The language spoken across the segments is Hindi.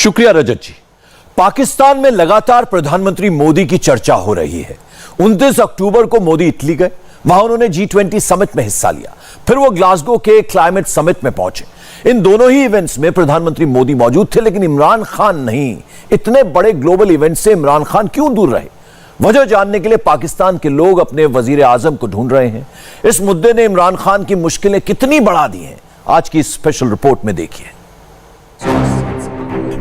शुक्रिया रजत जी। पाकिस्तान में लगातार प्रधानमंत्री मोदी की चर्चा हो रही है। 29 अक्टूबर को मोदी इटली गए, वहां उन्होंने G20 समिट में हिस्सा लिया, फिर वो ग्लासगो के क्लाइमेट समिट में पहुंचे। इन दोनों ही इवेंट्स में प्रधानमंत्री मोदी मौजूद थे, लेकिन इमरान खान नहीं। इतने बड़े ग्लोबल इवेंट से इमरान खान क्यों दूर रहे? वजह जानने के लिए पाकिस्तान के लोग अपने वजीर आजम को ढूंढ रहे हैं। इस मुद्दे ने इमरान खान की मुश्किलें कितनी बढ़ा दी हैं, आज की स्पेशल रिपोर्ट में देखिए।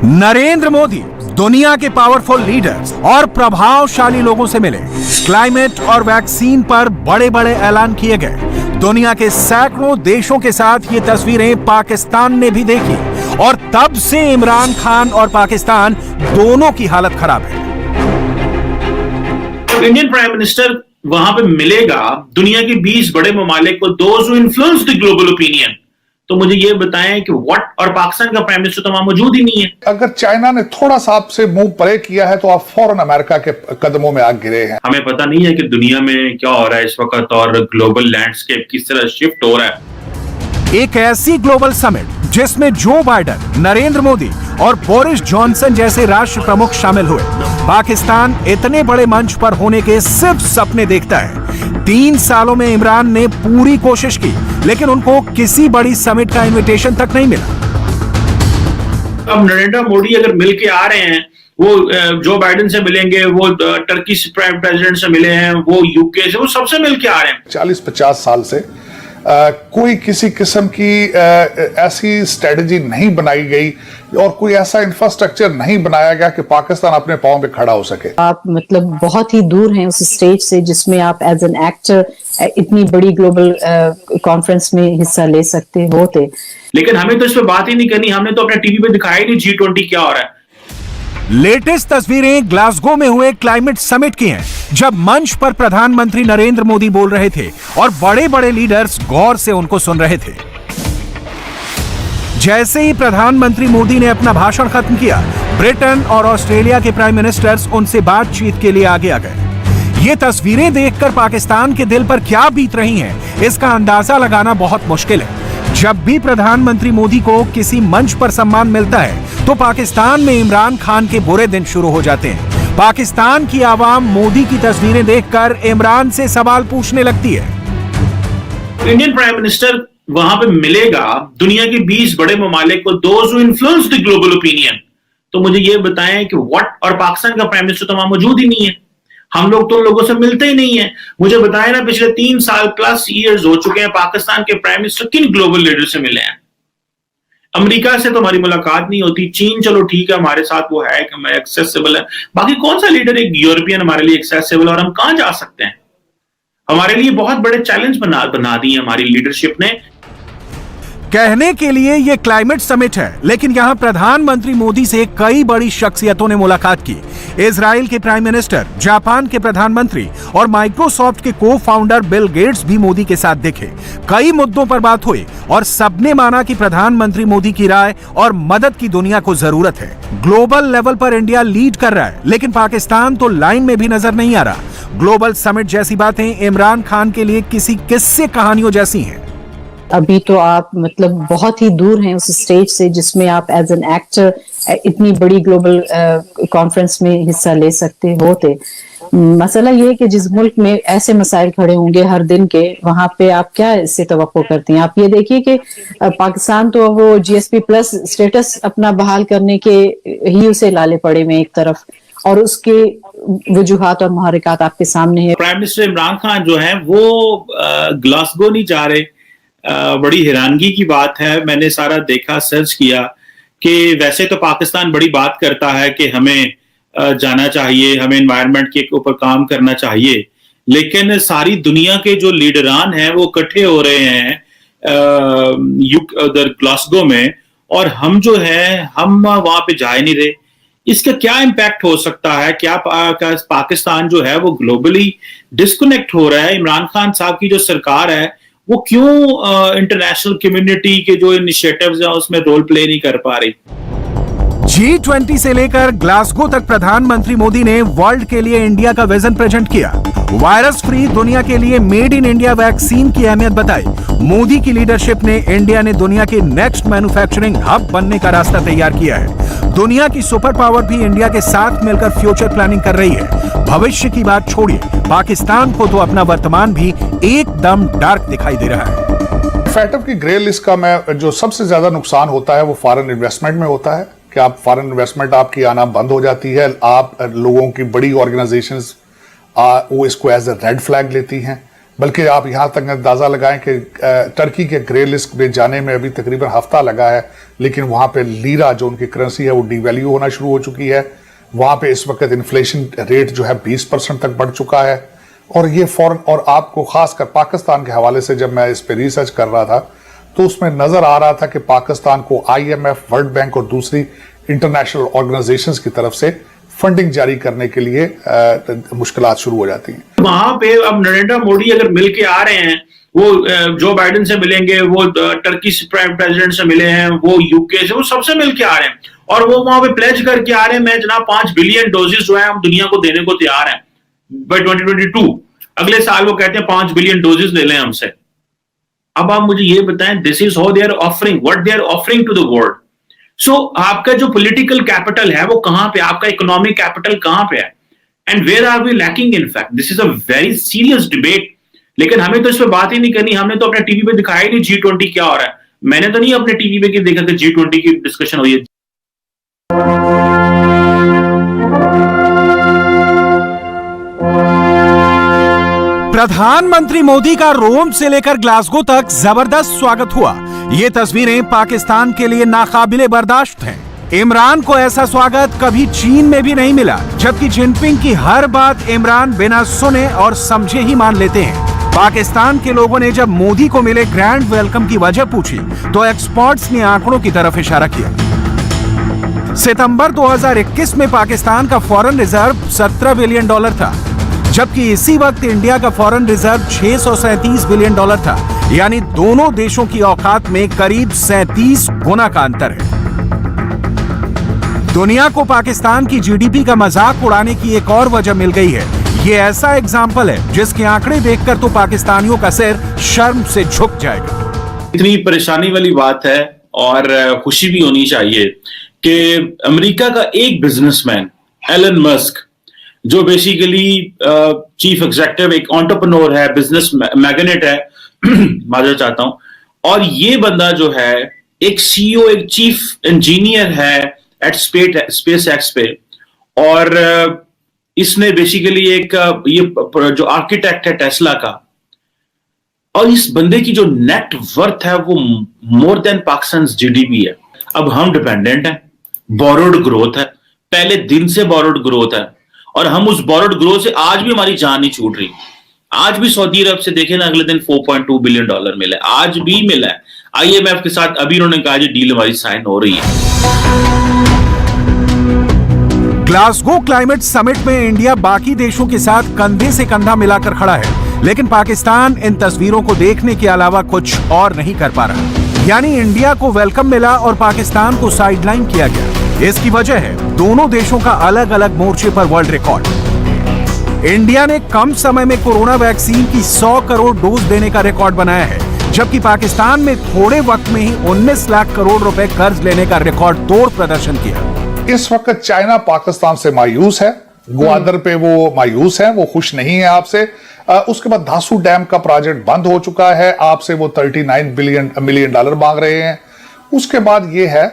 नरेंद्र मोदी दुनिया के पावरफुल लीडर्स और प्रभावशाली लोगों से मिले। क्लाइमेट और वैक्सीन पर बड़े बड़े ऐलान किए गए। दुनिया के सैकड़ों देशों के साथ ये तस्वीरें पाकिस्तान ने भी देखी और तब से इमरान खान और पाकिस्तान दोनों की हालत खराब है। इंडियन प्राइम मिनिस्टर वहां पे मिलेगा दुनिया के 20 बड़े ममालिक को, those who influence the global opinion. तो मुझे ये बताएं कि व्हाट, और पाकिस्तान का प्राइम मिनिस्टर तो वहां मौजूद ही नहीं है। अगर चाइना ने थोड़ा सा आपसे मुंह परे किया है तो आप फौरन अमेरिका के कदमों में आ गिरे हैं। हमें पता नहीं है कि दुनिया में क्या हो रहा है इस वक्त और ग्लोबल लैंडस्केप किस तरह शिफ्ट हो रहा है। एक ऐसी ग्लोबल समिट जिसमें जो बाइडेन, नरेंद्र मोदी और बोरिस जॉनसन जैसे राष्ट्र प्रमुख शामिल हुए। पाकिस्तान इतने बड़े मंच पर होने के सिर्फ सपने देखता है। 3 सालों में इमरान ने पूरी कोशिश की, लेकिन उनको किसी बड़ी समिट का इनविटेशन तक नहीं मिला। अब नरेंद्र मोदी अगर मिल के आ रहे हैं, वो जो बाइडेन से मिलेंगे, वो टर्की प्रेसिडेंट से मिले हैं, वो यूके से, वो सबसे मिल के आ रहे हैं। 40-50 साल से कोई किसी किस्म की ऐसी स्ट्रेटजी नहीं बनाई गई और कोई ऐसा इंफ्रास्ट्रक्चर नहीं बनाया गया कि पाकिस्तान अपने पांव पे खड़ा हो सके। आप मतलब बहुत ही दूर हैं उस स्टेज से जिसमें आप एज एन एक्टर इतनी बड़ी ग्लोबल कॉन्फ्रेंस में हिस्सा ले सकते होते। लेकिन हमें तो इस पर बात ही नहीं करनी। हमने तो अपने टीवी पे दिखाया ही नहीं G20 क्या हो रहा है। लेटेस्ट तस्वीरें ग्लासगो में हुए क्लाइमेट समिट की हैं, जब मंच पर प्रधानमंत्री नरेंद्र मोदी बोल रहे थे और बड़े बड़े लीडर्स गौर से उनको सुन रहे थे। जैसे ही प्रधानमंत्री मोदी ने अपना भाषण खत्म किया, ब्रिटेन और ऑस्ट्रेलिया के प्राइम मिनिस्टर्स उनसे बातचीत के लिए आगे आ गए। ये तस्वीरें देखकर पाकिस्तान के दिल पर क्या बीत रही हैं, इसका अंदाजा लगाना बहुत मुश्किल है। जब भी प्रधानमंत्री मोदी को किसी मंच पर सम्मान मिलता है, तो पाकिस्तान में इमरान खान के बुरे दिन शुरू हो जाते हैं। पाकिस्तान की आवाम मोदी की तस्वीरें देखकर इमरान से सवाल पूछने लगती है। इंडियन प्राइम मिनिस्टर वहां पे मिलेगा दुनिया के 20 बड़े ममालिक को, those who influence the global opinion. तो मुझे ये बताएं कि व्हाट, और पाकिस्तान का प्राइम मिनिस्टर तो वहां मौजूद ही नहीं है। हम लोग तो उन लोगों से मिलते ही नहीं है। मुझे बताएं ना, पिछले 3 साल प्लस ईयर्स हो चुके हैं, पाकिस्तान के प्राइम मिनिस्टर किन ग्लोबल लीडर से मिले हैं? अमेरिका से तो हमारी मुलाकात नहीं होती। चीन चलो ठीक है, हमारे साथ वो है कि हमारे एक्सेसिबल है। बाकी कौन सा लीडर एक यूरोपियन हमारे लिए एक्सेसिबल, और हम कहां जा सकते हैं? हमारे लिए बहुत बड़े चैलेंज बना दिए हमारी लीडरशिप ने। कहने के लिए ये क्लाइमेट समिट है, लेकिन यहां प्रधानमंत्री मोदी से कई बड़ी शख्सियतों ने मुलाकात की। इजराइल के प्राइम मिनिस्टर, जापान के प्रधानमंत्री और माइक्रोसॉफ्ट के को फाउंडर बिल गेट्स भी मोदी के साथ दिखे। कई मुद्दों पर बात हुई और सबने माना कि प्रधानमंत्री मोदी की राय और मदद की दुनिया को जरूरत है। ग्लोबल लेवल पर इंडिया लीड कर रहा है, लेकिन पाकिस्तान तो लाइन में भी नजर नहीं आ रहा। ग्लोबल समिट जैसी बातें इमरान खान के लिए किसी किस्से कहानियों जैसी हैं। अभी तो आप मतलब बहुत ही दूर हैं उस स्टेज से जिसमें आप एज एन एक्टर इतनी बड़ी ग्लोबल कॉन्फ्रेंस में हिस्सा ले सकते होते। मसला ये है कि जिस मुल्क में ऐसे मसाइल खड़े होंगे हर दिन के, वहां पे आप क्या इससे तवक्को करती हैं? आप ये देखिए कि पाकिस्तान तो वो GSP प्लस स्टेटस अपना बहाल करने के ही उसे लाले पड़े में एक तरफ, और उसके वजूहात और मुहर्रिकात आपके सामने है। प्राइम मिनिस्टर इमरान खान जो है वो ग्लासगो नहीं जा रहे। बड़ी हैरानगी की बात है। मैंने सारा देखा, सर्च किया कि वैसे तो पाकिस्तान बड़ी बात करता है कि हमें जाना चाहिए, हमें एनवायरनमेंट के ऊपर काम करना चाहिए, लेकिन सारी दुनिया के जो लीडरान हैं वो इकट्ठे हो रहे हैं उधर ग्लासगो में, और हम जो है हम वहां पे जा ही नहीं रहे। इसका क्या इम्पैक्ट हो सकता है? क्या पाकिस्तान जो है वो ग्लोबली डिस्कनेक्ट हो रहा है? इमरान खान साहब की जो सरकार है वो क्यों इंटरनेशनल कम्युनिटी के जो इनिशिएटिव्स हैं उसमें रोल प्ले नहीं कर पा रही? G20 से लेकर ग्लासगो तक प्रधानमंत्री मोदी ने वर्ल्ड के लिए इंडिया का विजन प्रेजेंट किया। वायरस फ्री दुनिया के लिए मेड इन इंडिया वैक्सीन की अहमियत बताई। मोदी की लीडरशिप ने इंडिया ने दुनिया के नेक्स्ट मैन्युफैक्चरिंग हब बनने का रास्ता तैयार किया है। दुनिया की सुपर पावर भी इंडिया के साथ मिलकर फ्यूचर प्लानिंग कर रही है। भविष्य की बात छोड़िए, पाकिस्तान को तो अपना वर्तमान भी एकदम डार्क दिखाई दे रहा है। फैटफ की ग्रे लिस्ट का मैं जो सबसे ज्यादा नुकसान होता है वो फॉरेन इन्वेस्टमेंट में होता है कि आप फॉरेन इन्वेस्टमेंट आपकी आना बंद हो जाती है। आप लोगों की बड़ी ऑर्गेनाइजेशंस वो इसको एज ए रेड फ्लैग लेती हैं। बल्कि आप यहां तक अंदाजा लगाएं कि टर्की के ग्रे लिस्ट में जाने में अभी तकरीबन हफ्ता लगा है, लेकिन वहां पे लीरा जो उनकी करेंसी है वो डिवैल्यू होना शुरू हो चुकी है। वहां पे इस वक्त इन्फ्लेशन रेट जो है 20% तक बढ़ चुका है। और ये फॉरेन, और आपको खासकर पाकिस्तान के हवाले से जब मैं इस पे रिसर्च कर रहा था तो उसमें नजर आ रहा था कि पाकिस्तान को IMF, वर्ल्ड बैंक और दूसरी इंटरनेशनल ऑर्गेनाइजेशंस की तरफ से फंडिंग जारी करने के लिए मुश्किलात शुरू हो जाती हैं। वहां पे अब नरेंद्र मोदी अगर मिल के आ रहे हैं, वो जो बाइडेन से मिलेंगे, वो टर्की प्रेसिडेंट से मिले हैं, वो UK से, वो सबसे मिल के आ रहे हैं और वो वहां पे प्लेज करके आ रहे हैं, मैं जनाब 5 बिलियन डोजेस जो है हम दुनिया को देने को तैयार हैं बाय 2022। अगले साल वो कहते हैं 5 बिलियन डोजेस ले लें हमसे। अब आप मुझे ये बताएं, this is how they are offering, what they are offering to the world. So आपका जो पॉलिटिकल कैपिटल है वो कहां पे, आपका इकोनॉमिक कैपिटल कहां पे है, and where are we lacking? In fact this is a very serious debate. लेकिन हमें तो इस पर बात ही नहीं करनी। हमने तो अपने टीवी पे दिखाया ही नहीं G20 क्या हो रहा है। मैंने तो नहीं अपने टीवी पे देखा कि G20 की डिस्कशन हुई है। प्रधानमंत्री मोदी का रोम से लेकर ग्लासगो तक जबरदस्त स्वागत हुआ। ये तस्वीरें पाकिस्तान के लिए नाकाबिले बर्दाश्त हैं। इमरान को ऐसा स्वागत कभी चीन में भी नहीं मिला, जबकि जिनपिंग की हर बात इमरान बिना सुने और समझे ही मान लेते हैं। पाकिस्तान के लोगों ने जब मोदी को मिले ग्रैंड वेलकम की वजह पूछी तो एक्सपर्ट्स ने आंकड़ों की तरफ इशारा किया। सितंबर 2021 में पाकिस्तान का फॉरेन रिजर्व $17 बिलियन था, जबकि इसी वक्त इंडिया का फॉरेन रिजर्व $637 बिलियन था। यानी दोनों देशों की औकात में करीब 37 गुना का अंतर है। दुनिया को पाकिस्तान की GDP का मजाक उड़ाने की एक और वजह मिल गई है। ये ऐसा एग्जाम्पल है जिसके आंकड़े देखकर तो पाकिस्तानियों का सिर शर्म से झुक जाएगा। इतनी परेशानी वाली बात है और खुशी भी होनी चाहिए कि अमेरिका का एक बिजनेसमैन एलन मस्क, जो बेसिकली चीफ एग्जीक्यूटिव, एक एंटरप्रेन्योर है, बिजनेस मैग्नेट है, माजर चाहता हूं, और ये बंदा जो है एक CEO, एक चीफ इंजीनियर है एट स्पेस एक्स पे, और इसने बेसिकली एक ये जो आर्किटेक्ट है टेस्ला का, और इस बंदे की जो नेट वर्थ है वो मोर देन पाकिस्तान GDP है। अब हम डिपेंडेंट हैं, बोरोड ग्रोथ है, पहले दिन से बोरोड ग्रोथ है, और हम उस बोरोड ग्रोथ से आज भी हमारी जान नहीं छूट रही। आज भी सऊदी अरब से देखे ना, अगले दिन $4.2 बिलियन मिला, आज भी मिला है। IMF के साथ अभी उन्होंने कहा जी डील हमारी साइन हो रही है। ग्लासगो क्लाइमेट समिट में इंडिया बाकी देशों के साथ कंधे से कंधा मिलाकर खड़ा है, लेकिन पाकिस्तान इन तस्वीरों को देखने के अलावा कुछ और नहीं कर पा रहा। यानी इंडिया को वेलकम मिला और पाकिस्तान को साइडलाइन किया गया। इसकी वजह है दोनों देशों का अलग अलग मोर्चे पर वर्ल्ड रिकॉर्ड। इंडिया ने कम समय में कोरोना वैक्सीन की 100 करोड़ डोज देने का रिकॉर्ड बनाया है, जबकि पाकिस्तान में थोड़े वक्त में ही 19 लाख करोड़ रुपए कर्ज लेने का रिकॉर्ड तोड़ प्रदर्शन किया। इस वक्त चाइना पाकिस्तान से मायूस है, ग्वादर पे वो मायूस है, वो खुश नहीं है आपसे। उसके बाद धासू डैम का प्रोजेक्ट बंद हो चुका है, आपसे वो $39 मिलियन मांग रहे हैं। उसके बाद ये है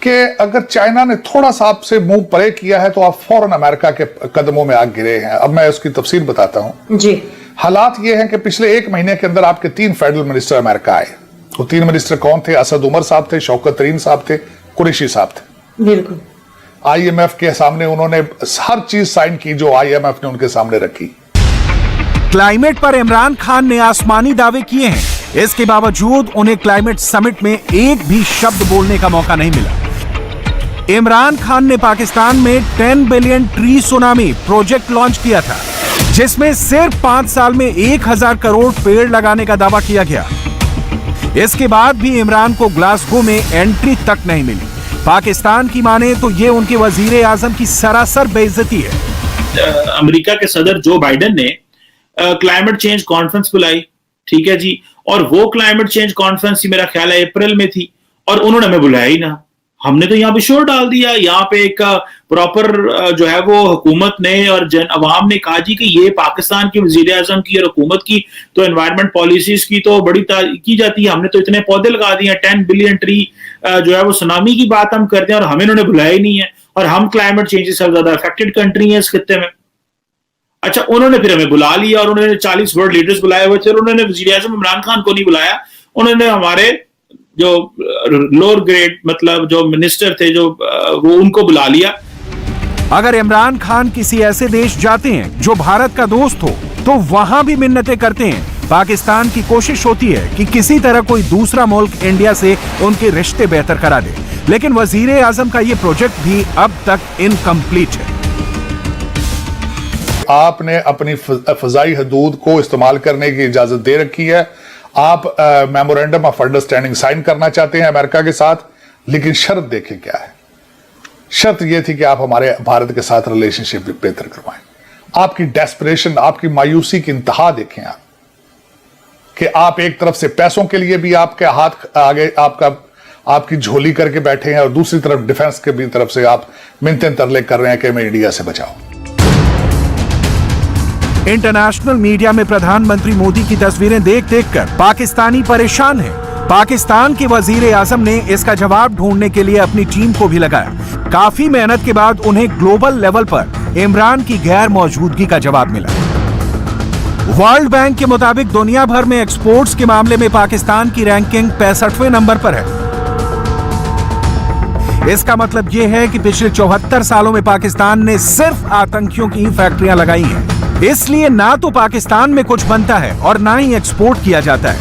कि अगर चाइना ने थोड़ा सा आपसे मुंह परे किया है तो आप फौरन अमेरिका के कदमों में आ गिरे हैं। अब मैं उसकी तफसील बताता हूं जी। हालात ये हैं कि पिछले 1 महीने के अंदर आपके 3 फेडरल मिनिस्टर अमेरिका आए। वो 3 मिनिस्टर कौन थे? असद उमर साहब थे, शौकत तरीन साहब थे, कुरैशी साहब थे। बिल्कुल। IMF के सामने उन्होंने हर चीज साइन की जो IMF ने उनके सामने रखी। क्लाइमेट पर इमरान खान ने आसमानी दावे किए हैं, इसके बावजूद उन्हें क्लाइमेट समिट में एक भी शब्द बोलने का मौका नहीं मिला। इमरान खान ने पाकिस्तान में 10 billion tree tsunami project launch किया था, जिसमें सिर्फ 5 साल में 1000 करोड़ पेड़ लगाने का दावा किया गया। इसके बाद भी इमरान को ग्लासगो में एंट्री तक नहीं मिली। पाकिस्तान की माने तो ये उनके वजीर आजम की सरासर बेइज्जती है। अमेरिका के सदर जो बाइडेन ने क्लाइमेट चेंज कॉन्फ्रेंस बुलाई, ठीक है जी, और वो क्लाइमेट चेंज कॉन्फ्रेंस ही मेरा ख्याल है अप्रैल में थी, और उन्होंने हमें बुलाया ही ना। हमने तो यहाँ पे शोर डाल दिया। यहाँ पे एक प्रॉपर जो है वो हुकूमत ने और अवाम ने कहा जी कि ये पाकिस्तान के वजीर आजम की और हुकूमत की तो एनवायरमेंट पॉलिसीज की तो बड़ी की जाती है, हमने तो इतने पौधे लगा दिए, 10 बिलियन ट्री जो है वो सुनामी की बात हम करते हैं, और हमें उन्होंने बुलाया ही नहीं है, और हम क्लाइमेट चेंज से सबसे ज्यादा अफेक्टेड कंट्री है इस खित्ते में। अच्छा, उन्होंने फिर हमें बुला लिया और उन्होंने 40 वर्ल्ड लीडर्स बुलाए हुए थे, और उन्होंने वजीर आजम इमरान खान को नहीं बुलाया, उन्होंने हमारे जो लोअर ग्रेड मतलब जो मिनिस्टर थे जो वो उनको बुला लिया। अगर इमरान खान किसी ऐसे देश जाते हैं जो भारत का दोस्त हो तो वहां भी मिन्नतें करते हैं। पाकिस्तान की कोशिश होती है कि किसी तरह कोई दूसरा मुल्क इंडिया से उनके रिश्ते बेहतर करा दे, लेकिन वजीर आजम का ये प्रोजेक्ट भी अब तक इनकम्प्लीट है। आपने अपनी फजाई हदूद को इस्तेमाल करने की इजाजत दे रखी है। आप मेमोरेंडम ऑफ अंडरस्टैंडिंग साइन करना चाहते हैं अमेरिका के साथ, लेकिन शर्त देखें क्या है। शर्त यह थी कि आप हमारे भारत के साथ रिलेशनशिप बेहतर करवाएं। आपकी डेस्परेशन, आपकी मायूसी की इंतहा देखें आप, कि आप एक तरफ से पैसों के लिए भी आपके हाथ आगे आपकी झोली करके बैठे हैं, और दूसरी तरफ डिफेंस के भी तरफ से आप मिन्नतें तरले कर रहे हैं कि हमें इंडिया से बचाओ। इंटरनेशनल मीडिया में प्रधानमंत्री मोदी की तस्वीरें देख देखकर पाकिस्तानी परेशान हैं। पाकिस्तान के वजीर आजम ने इसका जवाब ढूंढने के लिए अपनी टीम को भी लगाया। काफी मेहनत के बाद उन्हें ग्लोबल लेवल पर इमरान की गैर मौजूदगी का जवाब मिला। वर्ल्ड बैंक के मुताबिक दुनिया भर में एक्सपोर्ट्स के मामले में पाकिस्तान की रैंकिंग 65वें नंबर पर है। इसका मतलब यह है कि पिछले 74 सालों में पाकिस्तान ने सिर्फ आतंकियों की फैक्ट्रियां लगाई हैं। इसलिए ना तो पाकिस्तान में कुछ बनता है और ना ही एक्सपोर्ट किया जाता है।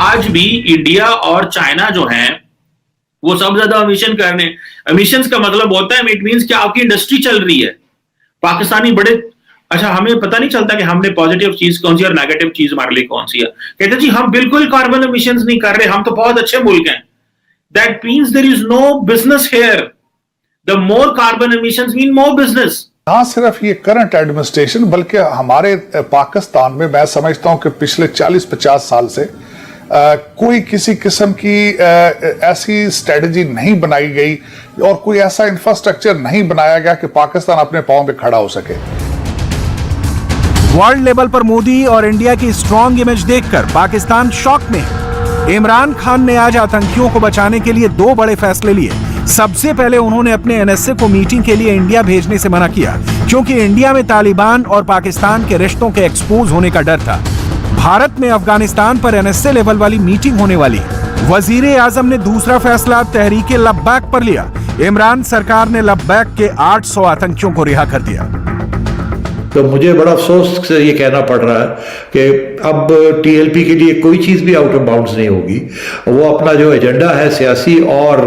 आज भी इंडिया और चाइना जो हैं वो सब ज्यादा एमिशन कर रहे हैं। एमिशंस का मतलब होता है इट मींस कि आपकी इंडस्ट्री चल रही है। पाकिस्तानी बड़े अच्छा, हमें पता नहीं चलता कि हमने पॉजिटिव चीज कौन सी और नेगेटिव चीज हमारे लिए कौन सी है। कहते जी हम बिल्कुल कार्बन एमिशंस नहीं कर रहे, हम तो बहुत अच्छे मुल्क हैं। That means there is no business here. The more carbon emissions mean more business. ना सिर्फ ये करंट एडमिनिस्ट्रेशन, बल्कि हमारे पाकिस्तान में मैं समझता हूं कि पिछले 40-50 साल से कोई किसी किस्म की ऐसी स्ट्रेटजी नहीं बनाई गई और कोई ऐसा इंफ्रास्ट्रक्चर नहीं बनाया गया कि पाकिस्तान अपने पांव पे खड़ा हो सके। वर्ल्ड लेवल पर मोदी और इंडिया की स्ट्रॉन्ग इमेज देखकर पाकिस्तान शॉक में है। इमरान खान ने आज आतंकियों को बचाने के लिए 2 बड़े फैसले लिए। सबसे पहले उन्होंने अपने एनएसए को मीटिंग के लिए इंडिया भेजने से मना किया, क्योंकि इंडिया में तालिबान और पाकिस्तान के रिश्तों के एक्सपोज होने का डर था। भारत में अफगानिस्तान पर एनएसए लेवल वाली मीटिंग होने वाली है। वजीर आजम ने दूसरा फैसला तहरीके लब्बैक पर लिया। इमरान सरकार ने लब्बैक के 800 आतंकियों को रिहा कर दिया। तो मुझे बड़ा अफसोस से ये कहना पड़ रहा है कि अब टीएलपी के लिए कोई चीज़ भी आउट ऑफ बाउंड्स नहीं होगी। वो अपना जो एजेंडा है सियासी और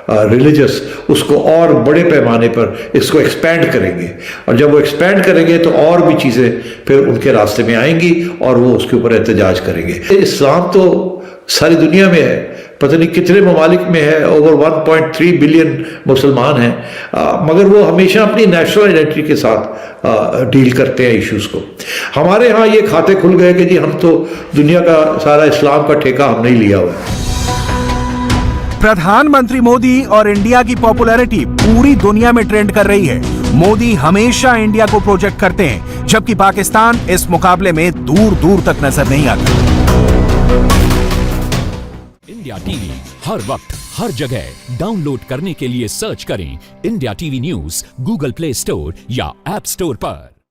रिलीजियस, उसको और बड़े पैमाने पर इसको एक्सपेंड करेंगे, और जब वो एक्सपेंड करेंगे तो और भी चीज़ें फिर उनके रास्ते में आएंगी और वो उसके ऊपर एहतजाज करेंगे। इस्लाम तो सारी दुनिया में है, पता नहीं कितने ममालिक में है, ओवर 1.3 बिलियन मुसलमान हैं, मगर वो हमेशा अपनी नेशनल आइडेंटिटी के साथ डील करते हैं इश्यूज़ को। हमारे यहाँ ये खाते खुल गए कि जी हम तो दुनिया का सारा इस्लाम का ठेका हमने ही लिया हुआ है। प्रधानमंत्री मोदी और इंडिया की पॉपुलैरिटी पूरी दुनिया में ट्रेंड कर रही है। मोदी हमेशा इंडिया को प्रोजेक्ट करते हैं, जबकि पाकिस्तान इस मुकाबले में दूर दूर तक नजर नहीं आता। इंडिया टीवी हर वक्त हर जगह डाउनलोड करने के लिए सर्च करें India TV news Google play store या ऐप स्टोर पर।